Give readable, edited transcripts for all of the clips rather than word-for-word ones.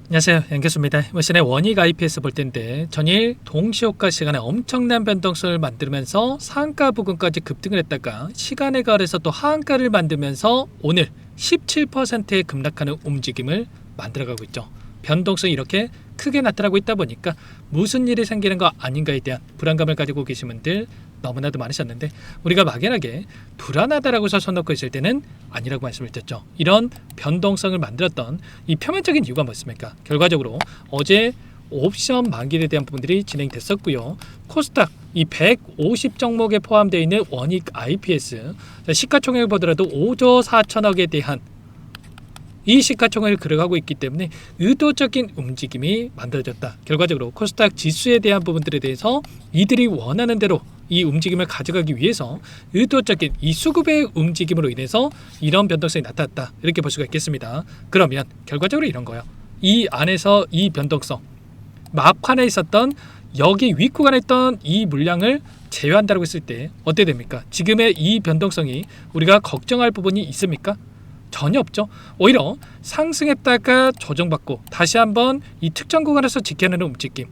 안녕하세요, 연결수입니다. 이번 시간에 원익 IPS 볼 텐데 전일 동시호가 시간에 엄청난 변동성을 만들면서 상가 부근까지 급등을 했다가 시간에 가해서 또 하한가를 만들면서 오늘 17%의 급락하는 움직임을 만들어가고 있죠. 변동성이 이렇게 크게 나타나고 있다 보니까 무슨 일이 생기는 거 아닌가에 대한 불안감을 가지고 계신 분들 너무나도 많으셨는데, 우리가 막연하게 불안하다라고 써놓고 있을 때는 아니라고 말씀을 드렸죠. 이런 변동성을 만들었던 이 표면적인 이유가 뭐였습니까? 결과적으로 어제 옵션 만기에 대한 부분들이 진행됐었고요. 코스닥 이 150 종목에 포함되어 있는 원익 IPS 시가총액을 보더라도 5조 4천억에 대한 이 시가총액을 들어가고 있기 때문에 의도적인 움직임이 만들어졌다. 결과적으로 코스닥 지수에 대한 부분들에 대해서 이들이 원하는 대로 이 움직임을 가져가기 위해서 의도적인 이 수급의 움직임으로 인해서 이런 변동성이 나타났다, 이렇게 볼 수가 있겠습니다. 그러면 결과적으로 이런 거예요. 이 안에서 이 변동성, 막판에 있었던 여기 윗구간에 있던 이 물량을 제외한다고 했을 때 어떻게 됩니까? 지금의 이 변동성이 우리가 걱정할 부분이 있습니까? 전혀 없죠. 오히려 상승했다가 조정받고 다시 한번 이 특정 구간에서 지켜내는 움직임,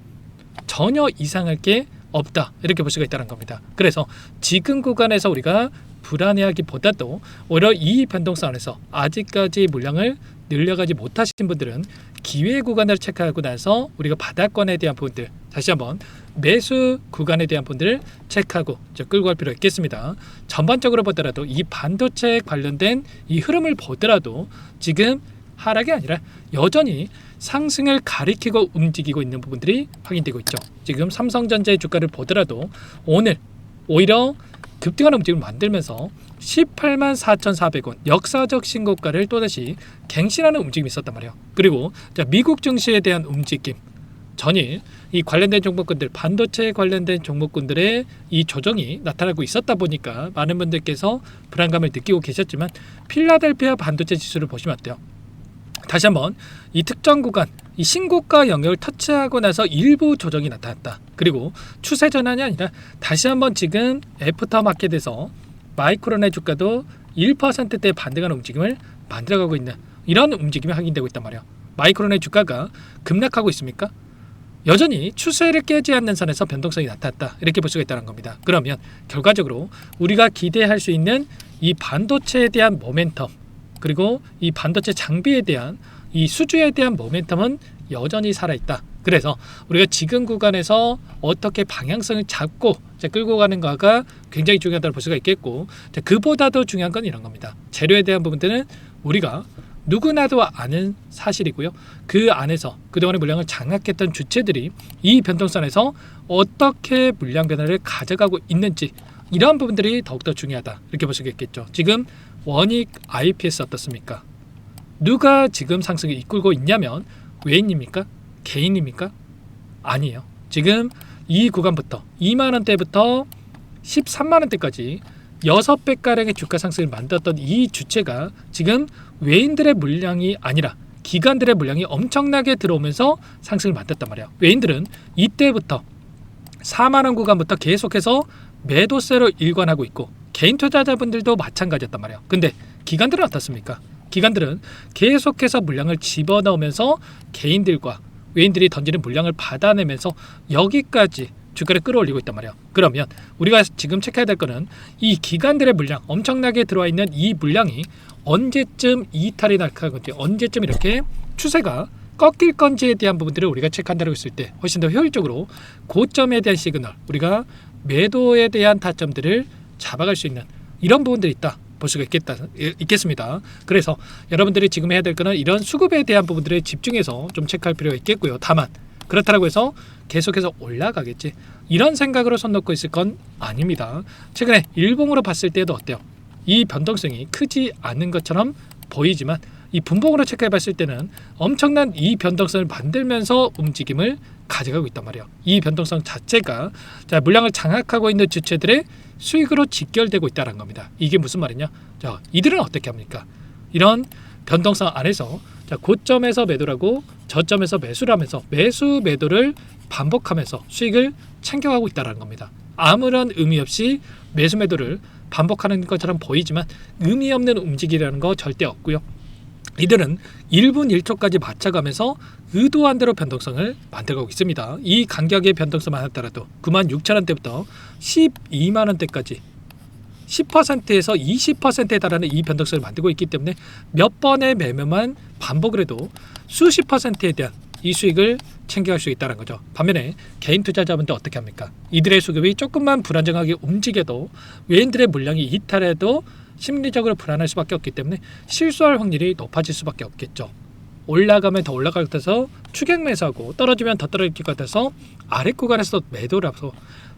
전혀 이상할 게 없다, 이렇게 볼 수가 있다는 겁니다. 그래서 지금 구간에서 우리가 불안해하기보다도 오히려 이 변동성 안에서 아직까지 물량을 늘려가지 못하신 분들은 기회 구간을 체크하고 나서 우리가 바닥권에 대한 부분들, 다시 한번 매수 구간에 대한 부분들을 체크하고 끌고 갈 필요가 있겠습니다. 전반적으로 보더라도 이 반도체 관련된 이 흐름을 보더라도 지금 하락이 아니라 여전히 상승을 가리키고 움직이고 있는 부분들이 확인되고 있죠. 지금 삼성전자의 주가를 보더라도 오늘 오히려 급등하는 움직임을 만들면서 18만 4,400원 역사적 신고가를 또다시 갱신하는 움직임이 있었단 말이에요. 그리고 미국 증시에 대한 움직임, 전일 이 관련된 종목군들, 반도체 관련된 종목군들의 이 조정이 나타나고 있었다 보니까 많은 분들께서 불안감을 느끼고 계셨지만, 필라델피아 반도체 지수를 보시면 어때요? 다시 한번 이 특정 구간, 이 신고가 영역을 터치하고 나서 일부 조정이 나타났다. 그리고 추세 전환이 아니라 다시 한번 지금 애프터마켓에서 마이크론의 주가도 1%대 반등하는 움직임을 만들어가고 있는 이런 움직임이 확인되고 있단 말이에요. 마이크론의 주가가 급락하고 있습니까? 여전히 추세를 깨지 않는 선에서 변동성이 나타났다, 이렇게 볼 수가 있다는 겁니다. 그러면 결과적으로 우리가 기대할 수 있는 이 반도체에 대한 모멘텀, 그리고 이 반도체 장비에 대한 이 수주에 대한 모멘텀은 여전히 살아있다. 그래서 우리가 지금 구간에서 어떻게 방향성을 잡고 끌고 가는가가 굉장히 중요하다고 볼 수가 있겠고, 그보다 더 중요한 건 이런 겁니다. 재료에 대한 부분들은 우리가 누구나도 아는 사실이고요. 그 안에서 그동안의 물량을 장악했던 주체들이 이 변동선에서 어떻게 물량 변화를 가져가고 있는지, 이러한 부분들이 더욱더 중요하다, 이렇게 볼 수가 있겠죠. 지금 원익 IPS 어떻습니까? 누가 지금 상승을 이끌고 있냐면 외인입니까? 개인입니까? 아니에요. 지금 이 구간부터 2만원대부터 13만원대까지 6배가량의 주가 상승을 만들었던 이 주체가 지금 외인들의 물량이 아니라 기관들의 물량이 엄청나게 들어오면서 상승을 만들었단 말이에요. 외인들은 이때부터 4만원 구간부터 계속해서 매도세로 일관하고 있고, 개인 투자자분들도 마찬가지였단 말이에요. 근데 기관들은 어떻습니까? 기관들은 계속해서 물량을 집어넣으면서 개인들과 외인들이 던지는 물량을 받아내면서 여기까지 주가를 끌어올리고 있단 말이에요. 그러면 우리가 지금 체크해야 될 거는 이 기관들의 물량, 엄청나게 들어와 있는 이 물량이 언제쯤 이탈이 날 건지, 언제쯤 이렇게 추세가 꺾일 건지에 대한 부분들을 우리가 체크한다고 했을 때 훨씬 더 효율적으로 고점에 대한 시그널, 우리가 매도에 대한 타점들을 잡아갈 수 있는 이런 부분들이 있다, 볼 수가 있겠습니다. 그래서 여러분들이 지금 해야 될 거는 이런 수급에 대한 부분들에 집중해서 좀 체크할 필요가 있겠고요. 다만 그렇다고 해서 계속해서 올라가겠지, 이런 생각으로 손 놓고 있을 건 아닙니다. 최근에 일봉으로 봤을 때도 어때요? 이 변동성이 크지 않은 것처럼 보이지만 이 분봉으로 체크해 봤을 때는 엄청난 이 변동성을 만들면서 움직임을 가져가고 있단 말이에요. 이 변동성 자체가 물량을 장악하고 있는 주체들의 수익으로 직결되고 있다는 겁니다. 이게 무슨 말이냐? 이들은 어떻게 합니까? 이런 변동성 안에서 고점에서 매도라고 저점에서 매수를 하면서 매수 매도를 반복하면서 수익을 챙겨가고 있다는 겁니다. 아무런 의미 없이 매수 매도를 반복하는 것처럼 보이지만 의미 없는 움직임이라는 거 절대 없고요. 이들은 1분 1초까지 맞춰가면서 의도한 대로 변동성을 만들어가고 있습니다. 이 간격의 변동성만 하더라도 96,000원대부터 120,000원대까지 10%에서 20%에 달하는 이 변동성을 만들고 있기 때문에 몇 번의 매매만 반복을 해도 수십 %에 대한 이 수익을 챙겨갈 수 있다는 거죠. 반면에 개인 투자자분들 어떻게 합니까? 이들의 수급이 조금만 불안정하게 움직여도 외인들의 물량이 이탈해도 심리적으로 불안할 수밖에 없기 때문에 실수할 확률이 높아질 수밖에 없겠죠. 올라가면 더 올라갈 것 같아서 추격 매수하고 떨어지면 더 떨어질 것 같아서 아래 구간에서 매도를 하고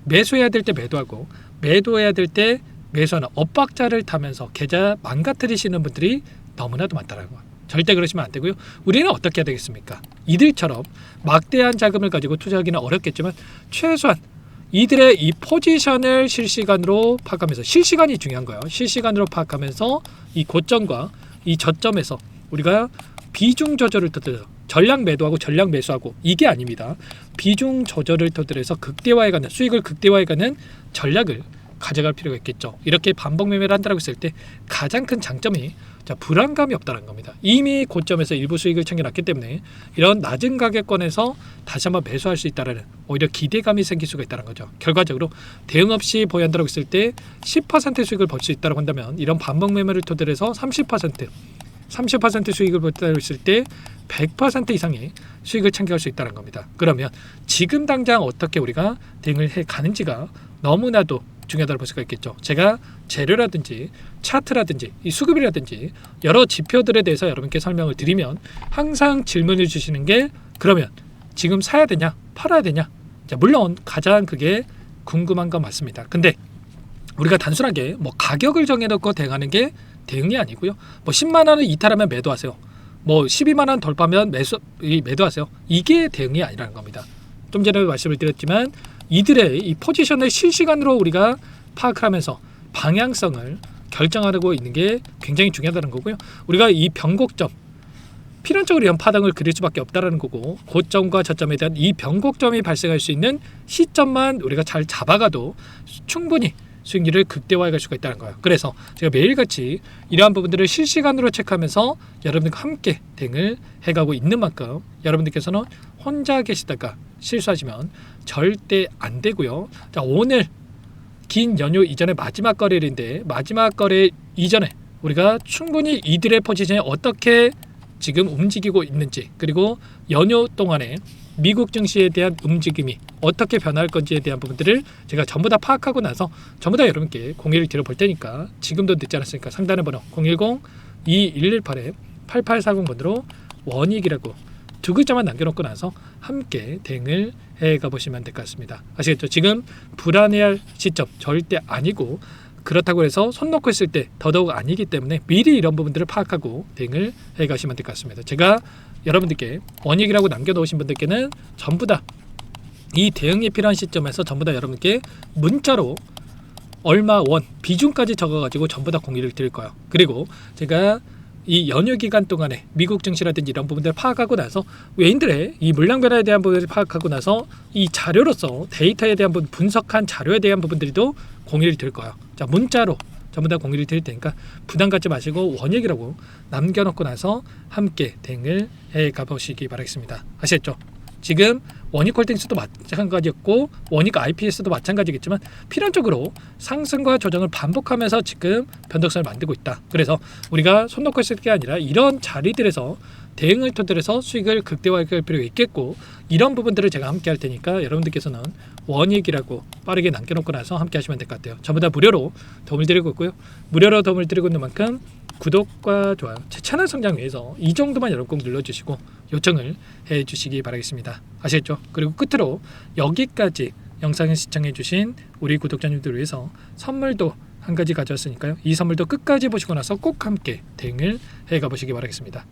매수해야 될 때 매도하고 매도해야 될 때 매수하는 엇박자를 타면서 계좌 망가뜨리시는 분들이 너무나도 많다는 거예요. 절대 그러시면 안 되고요. 우리는 어떻게 해야 되겠습니까? 이들처럼 막대한 자금을 가지고 투자하기는 어렵겠지만 최소한 이들의 이 포지션을 실시간으로 파악하면서, 실시간이 중요한 거예요. 실시간으로 파악하면서 이 고점과 이 저점에서 우리가 비중 조절을 토대로 전량 매도하고 전량 매수하고, 이게 아닙니다. 비중 조절을 토대로 해서 극대화해가는, 수익을 극대화해가는 전략을 가져갈 필요가 있겠죠. 이렇게 반복 매매를 한다고 했을 때 가장 큰 장점이 불안감이 없다는 겁니다. 이미 고점에서 일부 수익을 챙겨놨기 때문에 이런 낮은 가격권에서 다시 한번 매수할 수 있다는 오히려 기대감이 생길 수가 있다는 거죠. 결과적으로 대응 없이 보유한다고 했을 때 10% 수익을 벌 수 있다고 한다면, 이런 반복 매매를 토대로 해서 30% 수익을 벌다고 했을 때 100% 이상의 수익을 챙겨갈 수 있다는 겁니다. 그러면 지금 당장 어떻게 우리가 대응을 해 가는지가 너무나도 중요하다고 볼 수가 있겠죠. 제가 재료라든지 차트라든지 이 수급이라든지 여러 지표들에 대해서 여러분께 설명을 드리면 항상 질문을 주시는 게, 그러면 지금 사야 되냐 팔아야 되냐. 자, 물론 가장 그게 궁금한 건 맞습니다. 근데 우리가 단순하게 뭐 가격을 정해놓고 대응하는 게 대응이 아니고요. 뭐 10만 원을 이탈하면 매도하세요. 뭐 12만 원 돌파하면 매도하세요. 이게 대응이 아니라는 겁니다. 좀 전에 말씀을 드렸지만 이들의 이 포지션을 실시간으로 우리가 파악하면서 방향성을 결정하고 있는 게 굉장히 중요하다는 거고요. 우리가 이 변곡점, 필연적으로 이런 파동을 그릴 수밖에 없다는 거고, 고점과 저점에 대한 이 변곡점이 발생할 수 있는 시점만 우리가 잘 잡아가도 충분히 수익률을 극대화해 갈 수가 있다는 거예요. 그래서 제가 매일같이 이러한 부분들을 실시간으로 체크하면서 여러분들과 함께 대응을 해가고 있는 만큼, 여러분들께서는 혼자 계시다가 실수하시면 절대 안 되고요. 자, 오늘 긴 연휴 이전에 마지막 거래일인데, 마지막 거래 이전에 우리가 충분히 이들의 포지션이 어떻게 지금 움직이고 있는지, 그리고 연휴 동안에 미국 증시에 대한 움직임이 어떻게 변할 건지에 대한 부분들을 제가 전부 다 파악하고 나서 전부 다 여러분께 공유를 드려볼 테니까, 지금도 늦지 않았으니까 상단의 번호 010-2118-8840번으로 원익이라고 두 글자만 남겨놓고 나서 함께 대응을 해가 보시면 될 것 같습니다. 아시겠죠? 지금 불안해할 시점 절대 아니고, 그렇다고 해서 손 놓고 있을 때 더더욱 아니기 때문에 미리 이런 부분들을 파악하고 대응을 해 가시면 될 것 같습니다. 제가 여러분들께 원익이라고 남겨놓으신 분들께는 전부 다 이 대응이 필요한 시점에서 전부 다 여러분께 문자로 얼마 원 비중까지 적어가지고 전부 다 공유를 드릴 거예요. 그리고 제가 이 연휴 기간 동안에 미국 증시라든지 이런 부분들을 파악하고 나서 외인들의 이 물량 변화에 대한 부분을 파악하고 나서 이 자료로서 데이터에 대한 부분, 분석한 자료에 대한 부분들도 공유를 드릴 거예요. 자, 문자로 전부 다 공유를 드릴 테니까 부담 갖지 마시고 원익이라고 남겨놓고 나서 함께 대응을 해 가보시기 바라겠습니다. 아시겠죠? 지금 원익홀딩스도 마찬가지였고 원익 IPS도 마찬가지겠지만 필연적으로 상승과 조정을 반복하면서 지금 변동성을 만들고 있다. 그래서 우리가 손 놓고 있을 게 아니라 이런 자리들에서 대응을 토대로 해서 수익을 극대화할 필요가 있겠고, 이런 부분들을 제가 함께 할 테니까 여러분들께서는 원익이라고 빠르게 남겨놓고 나서 함께 하시면 될 것 같아요. 전부 다 무료로 도움을 드리고 있고요. 무료로 도움을 드리고 있는 만큼 구독과 좋아요, 제 채널 성장 위해서 이 정도만 여러분 꼭 눌러주시고 요청을 해주시기 바라겠습니다. 아시겠죠? 그리고 끝으로 여기까지 영상을 시청해주신 우리 구독자님들을 위해서 선물도 한 가지 가져왔으니까요. 이 선물도 끝까지 보시고 나서 꼭 함께 대응을 해가보시기 바라겠습니다.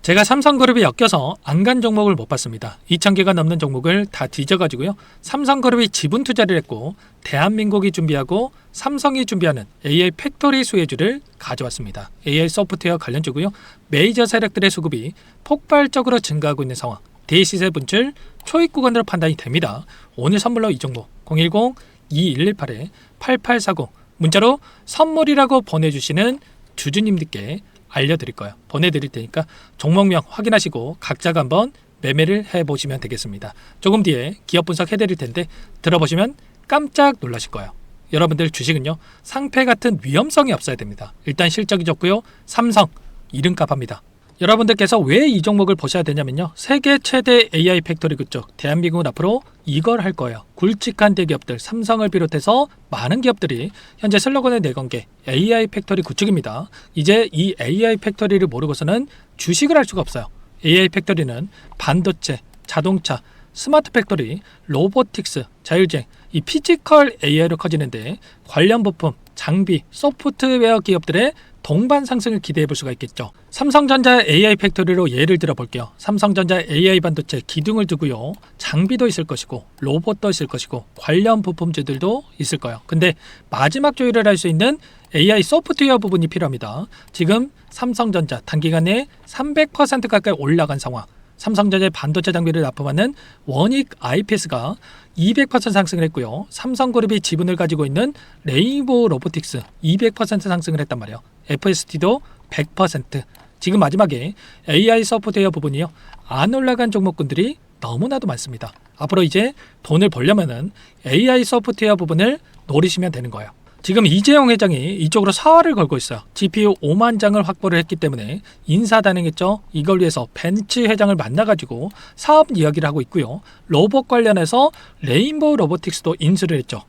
제가 삼성그룹이 엮여서 안 간 종목을 못 봤습니다. 2,000개가 넘는 종목을 다 뒤져가지고요. 삼성그룹이 지분 투자를 했고 대한민국이 준비하고 삼성이 준비하는 AI 팩토리 수혜주를 가져왔습니다. AI 소프트웨어 관련주고요. 메이저 세력들의 수급이 폭발적으로 증가하고 있는 상황. 대시세 분출 초입 구간으로 판단이 됩니다. 오늘 선물로 이 종목 010-2118-8840 문자로 선물이라고 보내주시는 주주님들께 알려드릴 거예요. 보내드릴 테니까 종목명 확인하시고 각자가 한번 매매를 해보시면 되겠습니다. 조금 뒤에 기업 분석 해드릴 텐데 들어보시면 깜짝 놀라실 거예요. 여러분들 주식은요, 상패 같은 위험성이 없어야 됩니다. 일단 실적이 좋고요. 삼성 이름값 합니다. 여러분들께서 왜 이 종목을 보셔야 되냐면요, 세계 최대 AI 팩토리 그쪽 대한민국은 앞으로 이걸 할 거예요. 굵직한 대기업들 삼성을 비롯해서 많은 기업들이 현재 슬로건을 내건 게 AI 팩토리 구축입니다. 이제 이 AI 팩토리를 모르고서는 주식을 할 수가 없어요. AI 팩토리는 반도체, 자동차, 스마트 팩토리, 로보틱스, 자율주행, 이 피지컬 AI로 커지는데 관련 부품, 장비, 소프트웨어 기업들의 동반 상승을 기대해 볼 수가 있겠죠. 삼성전자 AI 팩토리로 예를 들어 볼게요. 삼성전자 AI 반도체 기둥을 두고요, 장비도 있을 것이고 로봇도 있을 것이고 관련 부품주들도 있을 거예요. 근데 마지막 조율을 할 수 있는 AI 소프트웨어 부분이 필요합니다. 지금 삼성전자 단기간에 300% 가까이 올라간 상황. 삼성전자의 반도체 장비를 납품하는 원익 IPS가 200% 상승을 했고요. 삼성그룹이 지분을 가지고 있는 레인보우 로보틱스 200% 상승을 했단 말이에요. FST도 100%. 지금 마지막에 AI 소프트웨어 부분이요, 안 올라간 종목군들이 너무나도 많습니다. 앞으로 이제 돈을 벌려면은 AI 소프트웨어 부분을 노리시면 되는 거예요. 지금 이재용 회장이 이쪽으로 사활을 걸고 있어요. GPU 5만 장을 확보를 했기 때문에 인사단행했죠. 이걸 위해서 벤츠 회장을 만나가지고 사업 이야기를 하고 있고요. 로봇 관련해서 레인보우 로보틱스도 인수를 했죠.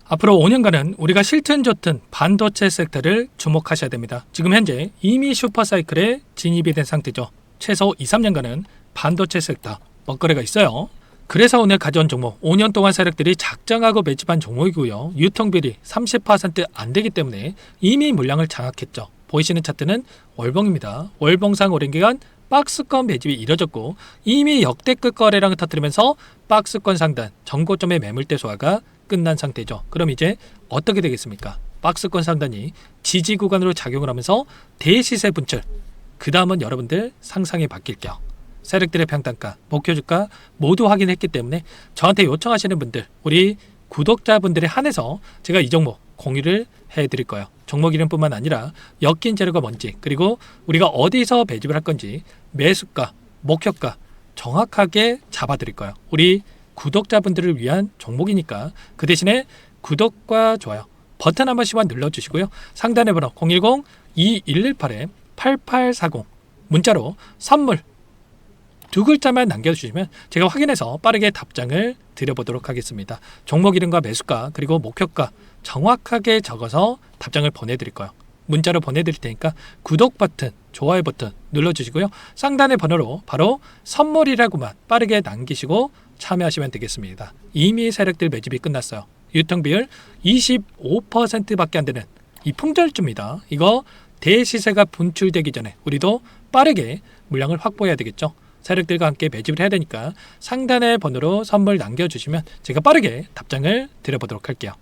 앞으로 5년간은 우리가 싫든 좋든 반도체 섹터를 주목하셔야 됩니다. 지금 현재 이미 슈퍼사이클에 진입이 된 상태죠. 최소 2, 3년간은 반도체 섹터 먹거리가 있어요. 그래서 오늘 가져온 종목, 5년 동안 세력들이 작정하고 매집한 종목이고요. 유통비율이 30% 안 되기 때문에 이미 물량을 장악했죠. 보이시는 차트는 월봉입니다. 월봉상 오랜 기간 박스권 매집이 이뤄졌고 이미 역대급 거래량을 터뜨리면서 박스권 상단, 전고점의 매물대 소화가 끝난 상태죠. 그럼 이제 어떻게 되겠습니까? 박스권 상단이 지지 구간으로 작용을 하면서 대시세 분출, 그 다음은 여러분들 상상이 바뀔게요. 세력들의 평단가, 목표주가 모두 확인했기 때문에 저한테 요청하시는 분들, 우리 구독자분들에 한해서 제가 이 종목 공유를 해드릴 거예요. 종목 이름뿐만 아니라 엮인 재료가 뭔지, 그리고 우리가 어디서 매집을 할 건지 매수가, 목표가 정확하게 잡아드릴 거예요. 우리 구독자분들을 위한 종목이니까 그 대신에 구독과 좋아요 버튼 한 번씩만 눌러주시고요. 상단의 번호 010-2118-8840 문자로 선물 두 글자만 남겨주시면 제가 확인해서 빠르게 답장을 드려보도록 하겠습니다. 종목 이름과 매수가 그리고 목표가 정확하게 적어서 답장을 보내드릴 거예요. 문자로 보내드릴 테니까 구독 버튼, 좋아요 버튼 눌러주시고요. 상단의 번호로 바로 선물이라고만 빠르게 남기시고 참여하시면 되겠습니다. 이미 세력들 매집이 끝났어요. 유통비율 25%밖에 안 되는 이 품절주입니다. 이거 대시세가 분출되기 전에 우리도 빠르게 물량을 확보해야 되겠죠. 세력들과 함께 매집을 해야 되니까 상단의 번호로 선물 남겨주시면 제가 빠르게 답장을 드려보도록 할게요.